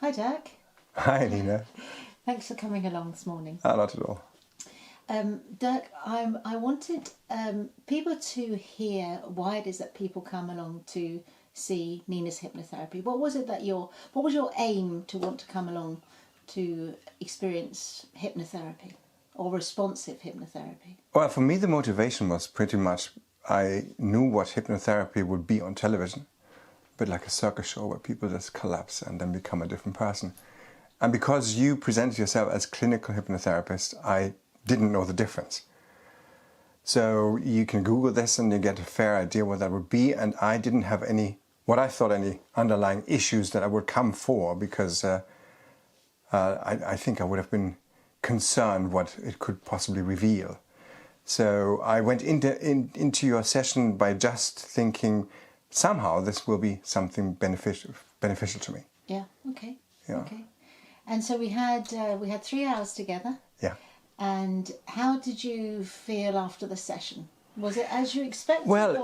Hi, Dirk. Hi, Nina. Thanks for coming along this morning. Not at all. Dirk, I wanted people to hear why it is that people come along to see Nina's hypnotherapy. What was your aim to want to come along to experience hypnotherapy or responsive hypnotherapy? Well, for me, the motivation was pretty much I knew what hypnotherapy would be on television, but like a circus show where people just collapse and then become a different person. And because you presented yourself as clinical hypnotherapist, I didn't know the difference. So you can Google this and you get a fair idea what that would be. And I didn't have what I thought any underlying issues that I would come for, because I think I would have been concerned what it could possibly reveal. So I went into your session by just thinking, somehow this will be something beneficial to me. Yeah. Okay. Yeah. Okay. And so we had 3 hours together. Yeah. And how did you feel after the session? Was it as you expected? Well,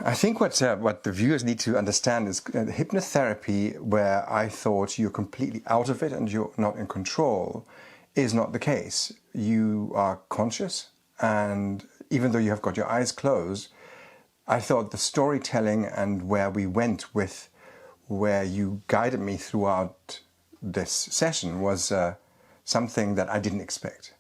I think what the viewers need to understand is hypnotherapy, where I thought you're completely out of it and you're not in control, is not the case. You are conscious, and even though you have got your eyes closed, I thought the storytelling and where we went with, where you guided me throughout this session was something that I didn't expect.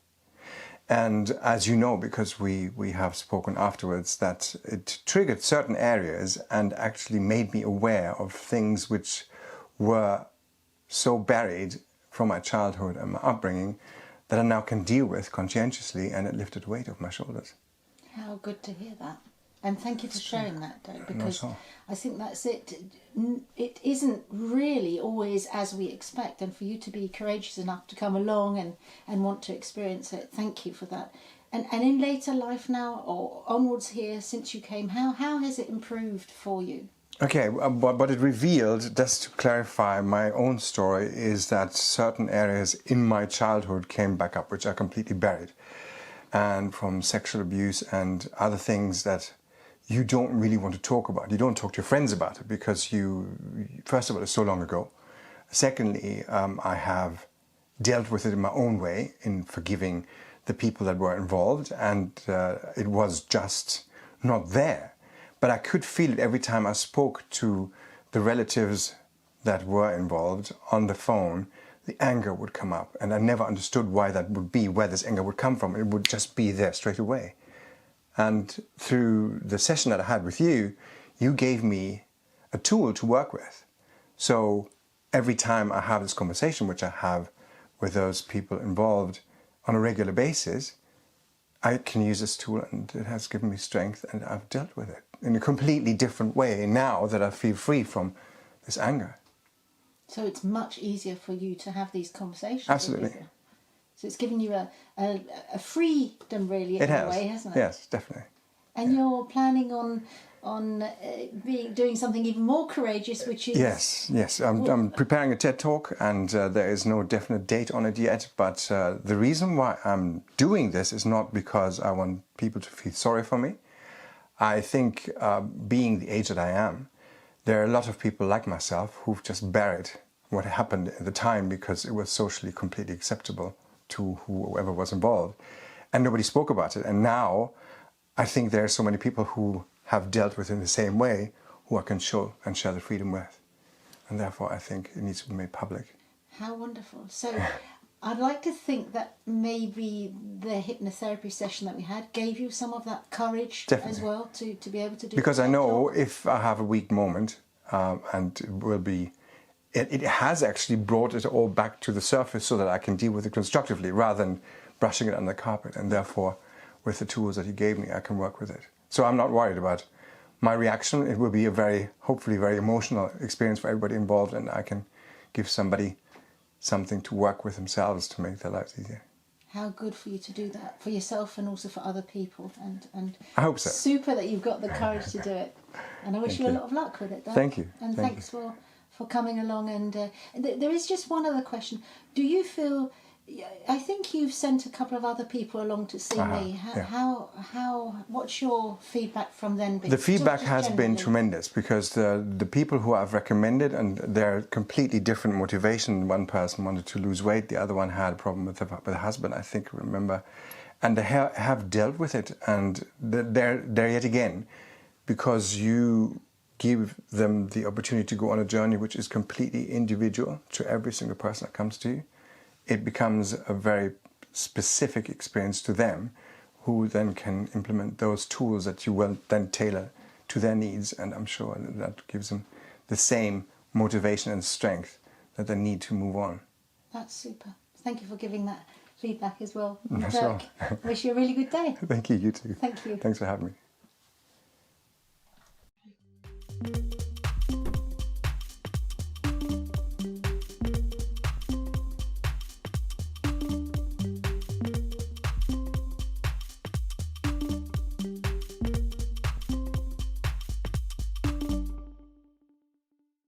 And as you know, because we have spoken afterwards, that it triggered certain areas and actually made me aware of things which were so buried from my childhood and my upbringing that I now can deal with conscientiously, and it lifted weight off my shoulders. How good to hear that. And thank you for sharing that, Dirk, because No, I think that's it. It isn't really always as we expect, and for you to be courageous enough to come along and want to experience it, thank you for that. And in later life now, or onwards here since you came, how has it improved for you? Okay, what it revealed, just to clarify my own story, is that certain areas in my childhood came back up, which I completely buried. And from sexual abuse and other things that you don't really want to talk about. You don't talk to your friends about it because first of all, it's so long ago. Secondly, I have dealt with it in my own way in forgiving the people that were involved, and it was just not there. But I could feel it every time I spoke to the relatives that were involved on the phone. The anger would come up, and I never understood why that would be, where this anger would come from. It would just be there straight away. And through the session that I had with you, you gave me a tool to work with. So every time I have this conversation, which I have with those people involved on a regular basis, I can use this tool, and it has given me strength, and I've dealt with it in a completely different way now that I feel free from this anger. So it's much easier for you to have these conversations. Absolutely. With people. So it's given you a freedom, really, in a way, hasn't it? Yes, definitely. And you're planning on doing something even more courageous, which is... Yes. I'm preparing a TED Talk, and there is no definite date on it yet. But the reason why I'm doing this is not because I want people to feel sorry for me. I think being the age that I am, there are a lot of people like myself who've just buried what happened at the time because it was socially completely acceptable to whoever was involved, and nobody spoke about it. And now I think there are so many people who have dealt with it in the same way who I can show and share the freedom with, and therefore I think it needs to be made public. How wonderful. So I'd like to think that maybe the hypnotherapy session that we had gave you some of that courage. Definitely. As well to be able to do. Because I know if I have a weak moment, and it will be, it has actually brought it all back to the surface so that I can deal with it constructively rather than brushing it under the carpet. And therefore, with the tools that you gave me, I can work with it. So I'm not worried about my reaction. It will be a hopefully very emotional experience for everybody involved, and I can give somebody something to work with themselves to make their lives easier. How good for you to do that, for yourself and also for other people. And I hope so. Super that you've got the courage to do it. And I wish you a lot of luck with it, Dirk. Thank you. And thanks for coming along. And there is just one other question. Do you feel I think you've sent a couple of other people along to see me. What's your feedback from them been? The feedback Just has been generally. tremendous, because the people who I've recommended, and they're completely different motivation. One person wanted to lose weight, the other one had a problem with the husband, I think, remember. And they have dealt with it, and they're yet again, because you give them the opportunity to go on a journey which is completely individual to every single person that comes to you. It becomes a very specific experience to them, who then can implement those tools that you will then tailor to their needs. And I'm sure that gives them the same motivation and strength that they need to move on. That's super. Thank you for giving that feedback as well. That's Dirk, wish you a really good day. Thank you, you too. Thank you. Thanks for having me.